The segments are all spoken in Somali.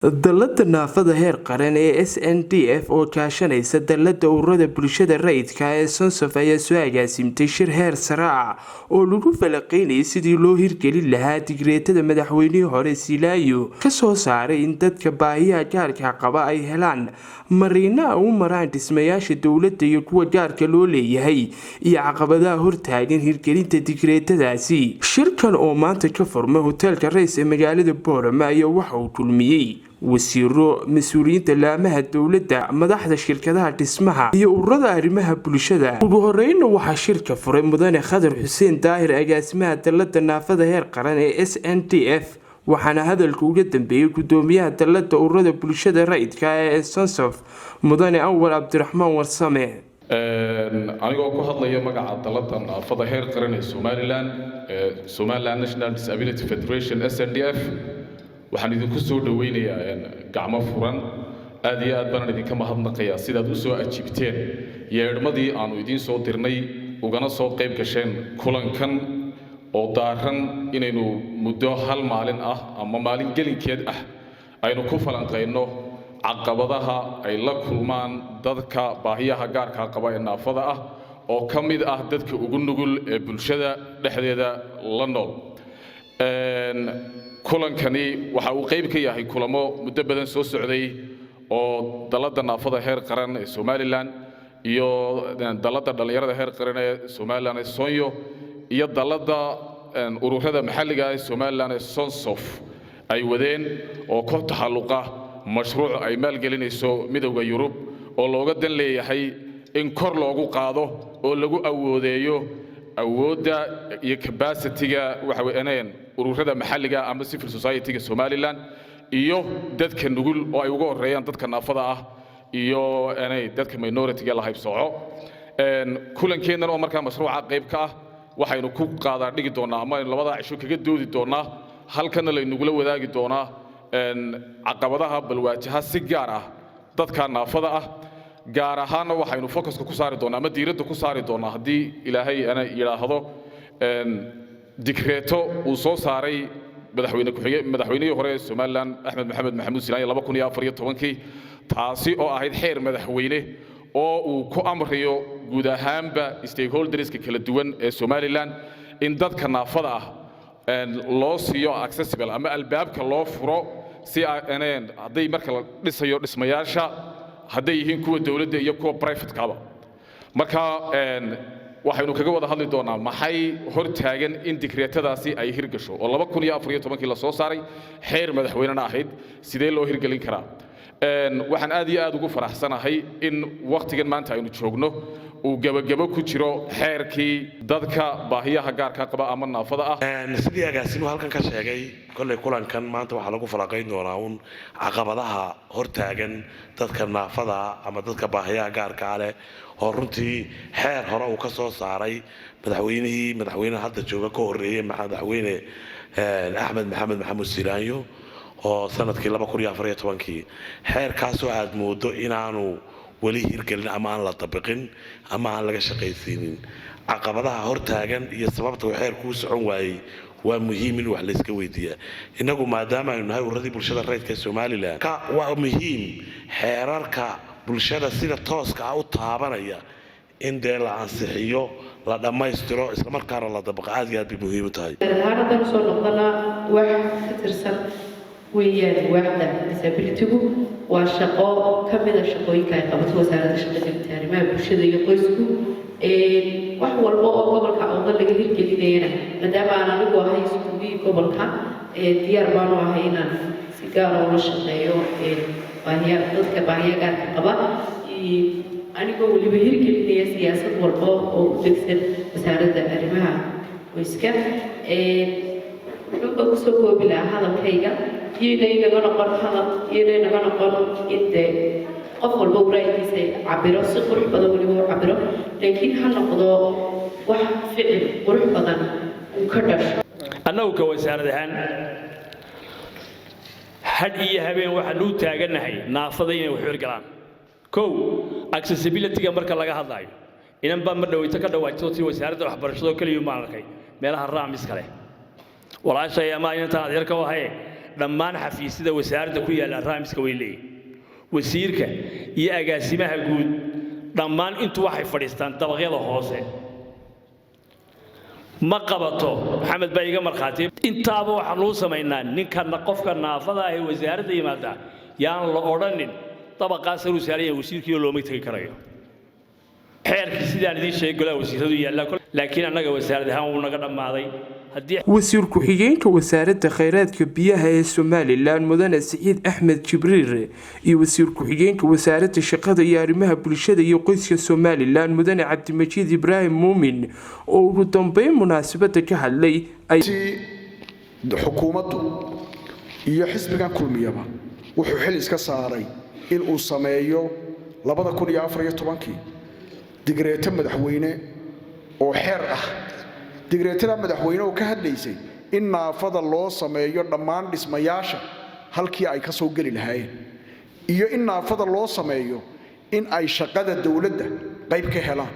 Dallada naafada heer qaran ee SNDF oo kaashanaysa dallada ururada bulshada rayidka ee Sonsof ayaa soo agaasimtay shir heer sare ah oo lagu falanqeynayay sidii loo hirgelin lahaa digreetada madaxweynihii hore Silaayo ka soo saaray in dadka baahiyaha gaarka qaba ay helaan mariina u maraan dhismayaasha dowladda iyo kuwa gaarka loo leeyahay iyo caqabadaha hortaagan hirgelinta digreetadaasi. Shirkan oo maanta ka furmay hoteelka Rays ee magaalada Boorama ayaa waxa uu kulmiyay wasiiro mas'uuliyiinta laamaha dowladda, madaxda shirkadaha dhismaha iyo ururada arrimaha bulshada. Ugu horreyn waxaa shirka furay mudane Khadar Xuseen Daahir, agaasimaha dallada naafada heer qaran ee SNDF, waxaana hadalka uga dambeeyay gudoomiyaha dallada ururada bulshada rayidka ee Sonsof mudane Awal Cabdiraxmaan Warsame. anigoo ku hadlaya magaca dallada naafada heer qaran ee Somaliland National Disability Federation SNDF, waxaan idinku soo dhaweynayaa gacmo furan. aad iyo aad baan idinka mahadnaqayaa sidaad u soo ajiibteen yeedhmadii aanu idiin soo dirnay ugana soo qayb gasheen kulankan oo daaran inaynu muddo hal maalin ah ama maalin gelinkeed ah aynu ku falanqeyno caqabadaha ay la kulmaan dadka baahiyaha gaarka qaba ee naafada ah oo ka mid ah dadka ugu nugul ee bulshada dhexdeeda la nool. kulankani waxa uu qayb ka yahay kulamo muddo badan soo socday oo dallada naafada heer qaran ee Somaliland iyo dallada dhalinyarada heer qaran ee Somaliland ee Sonyo iyo dallada ururada maxalliga ah ee Somaliland ee Sonsof ay wadeen oo ku taxalluqa mashruuc ay maalgelinayso midowga Yurub oo looga dan leeyahay in kor loogu qaado oo lagu awoodeeyo awoodda iyo capacity-ga waxa weeyaan ururada maxalliga ama civil society-ga Somaliland iyo dadka nugul oo ay uga horeeyaan dadka naafada ah iyo dadka minority-ga la haybsooco. kulankeenan oo markaa mashruuca qayb ka ah waxaynu ku qaadaa dhigi doonaa ama labada cisho kaga doodi doonaa halkana la inagula wadaagi doonaa caqabadaha balwaajaha si gaar ah dadka naafada ah gaar ahaan waxaynu focuska ku saari doonaa ama diiradda ku saari doonaa haddii ilaahay ana yiraahdo digreeto uu soo saaray madaxweynihii hore ee Somaliland Axmed Maxamed Maxamuud Silaayo 2014 taasi oo ahayd xeer madaxweyne oo uu ku amriyo guud ahaanba stakeholderska kala duwan ee Somaliland in dadka naafada ah loo siiyo accessible ama albaabka loo furo si hadday marka la dhisayo dhismayaasha hadday yihiin kuwa dawladda iyo kuwa private kaba. marka waxaynu kaga wada hadli doonaa maxay hortaagan in digreetadaasi ay hirgasho oo 2014 la soo saaray xeer madaxweynena ahayd sidee loo hirgelin karaa. waxaan aad iyo aad ugu faraxsanahay in waqtigan maanta aynu joogno uu gabagabo ku jiro xeerkii dadka baahiyaha gaarka qaba ama naafada ah. sidii agaasimuhu halkan ka sheegay kolley kulankan maanta waxaa lagu falanqeyn doonaa caqabadaha hortaagan dadka naafada ama dadka baahiyaha gaarka leh oo runtii xeer hore uu ka soo saaray madaxweynaha hadda jooga ka horeeyay madaxweyne Axmed Maxamed Maxamuud Silaayo oo sanadkii 2014 xeerkaas oo aad moodo inaanu wali hirgelin ama aan la tabiqin ama aan laga shaqaysiinin. caqabadaha hortaagan iyo sababta uu xeerku u socon waayay waa muhiim in wax la iska weydiiyo. inagu maadaama aynu nahay ururada bulshada rayidka Somaliland waa muhiim xeerarka bulshada sida tooska ah u taabanaya in dee la ansixiyo la dhammaystiro isla markaana la dabaqo aad iyo aad bay muhiim u tahay. haddaan soo noqdana wax ka tirsan weeyaan waaxda disability-gu waa shaqo ka mid ah shaqooyinka ay qabato wasaaradda shaqada iyo arrimaha bulshada iyo qoysku. wax walba oo gobolka awdal laga hirgelinayana maadaama aan anigu ahay iskuulkii gobolka diyaar baan u ahay inaan si gaar ah ula shaqeeyo dadka baahiyaha gaarka qaba anigoo weliba hirgelinaya siyaasad walba oo u degsan wasaaradda arrimaha qoyska. wuxuu ku soo koobi lahaa hadalkayga iyadoo inaga noqon in qof walba waraaykiisa cabiro si qurux badan weliba u cabiro laakiin ha noqdo wax ficil qurux badan uu ka dhasho. annagu ka wasaarad ahaan had iyo habeen waxaan u taaganahay naafada inay wax hirgalaan. accessibility-ga marka laga hadlayo inan baa ma dhawayto ka dhawaajto si wasaaradda waxbarashada kaliya ma arkay meelaha raamiska leh walaashay ama inta aad yarka wahay dhammaan xafiisyada wasaaradda ku yaala raamiska way leeyihiin wasiirka iyo agaasimaha guud dhammaan intu waxay fadhiistaan dabaqyada hoose ma qabato maxamed baa iga markhaati intaaba waxaan loo samaynaa ninka qofka naafada ah ee wasaaradda yimaada yaan la odhanin dabaqaas uu saaraya wasiirkii looma tagi karayo xeerkii sidaan idin sheegay golaha wasiiradu yaalla laakiin annaga wasaaradda ahaan uu naga dhamaaday wasiir ku-xigeenka wasaaradda kheyraadka biyaha ee Somaliland mudane Saciid Axmed Jibriil iyo wasiir ku-xigeenka wasaaradda shaqada iyo arrimaha bulshada iyo qoyska Somaliland mudane Cabdimajiid Ibraahim Muumin oo ugu dambeyn munaasabada ka hadlay ay xukuumaddu iyo xisbigan kulmiyaba wuxuu xil iska saaray in uu sameeyo 2014 digreeto madaxweyne oo xeer ah digreetada madaxweyne oo ka hadlaysay in naafada loo sameeyo dhammaan dhismayaasha halkii ay ka soo gali lahaayeen iyo in naafada loo sameeyo in ay shaqada dawladda qayb ka helaan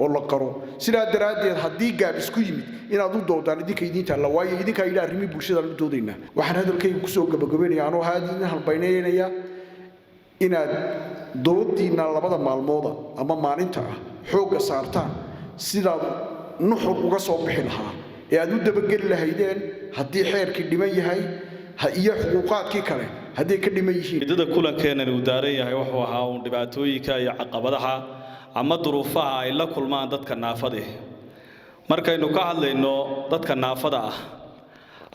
oo la qaro sidaa daraadeed haddii gaab isku yimid inaad u doodaan idinka idinta la waayo idinka ila arrimi bulshada la doodayna waxaan hadalkayga ku soo gabagabeynaya anoo haadin halbayneenaya inaad doodiina labada maalmooda ama maalinta ah xooga saartaan sida nuxur uga soo bixi lahaa ee aad u dabageli lahaydeen haddii xeerkii dhiman yahay iyo xuquuqaadkii kale haddii ka dhiman yihiin midada kulankeena uu daaran yahay wuxuu ahaa uu dhibaatooyinka iyo caqabadaha ama duruufaha ay la kulmaan dadka naafada ah markaynu ka hadlayno dadka naafada ah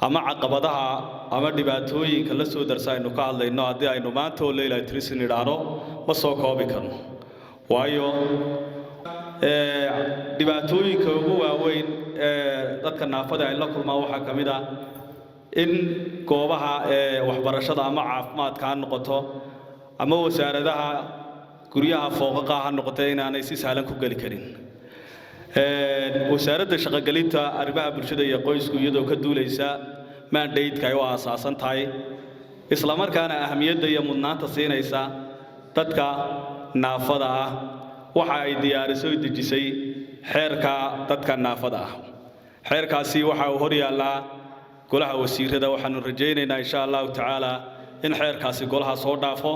ama caqabadaha ama dhibaatooyinka la soo darsaayno ka hadlayno haddii aynu maanta oo leeyahay trisin idhaano ma soo koobi karno waayo dhibaatooyinka ugu waaweyn dadka naafada ay la kulmaan waxa kamid ah in goobaha waxbarashada ama caafimaadka ha noqoto ama wasaaradaha guryaha fooqaqa ha noqoto inaanay si sahlan ku gali karin wasaaradda shaqagelinta arrimaha bulshada iyo qoysku iyadoo ka duulaysa mandate-ka ay u aasaasan tahay isla markaana ahamiyadda iyo mudnaanta siinaysa dadka naafada ah waxa ay diyaarisay dejisay xeerka dadka naafada ah xeerkaasi waxa uu hor yaallaa golaha wasiirada waxaanu rajaynaynaa insha Allah taala in xeerkaasi golaha soo dhaafo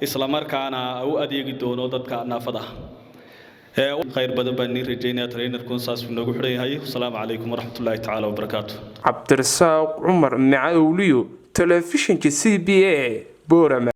isla markaana uu adeegi doono dadka naafada ah khayr badan baan rajaynaa trainer kunsaas nagu xiran yahay assalamu alaykum warahmatullahi taala wabarakatuh Cabdirasaaq Umar Macawliyo telefishinka CBA Boorama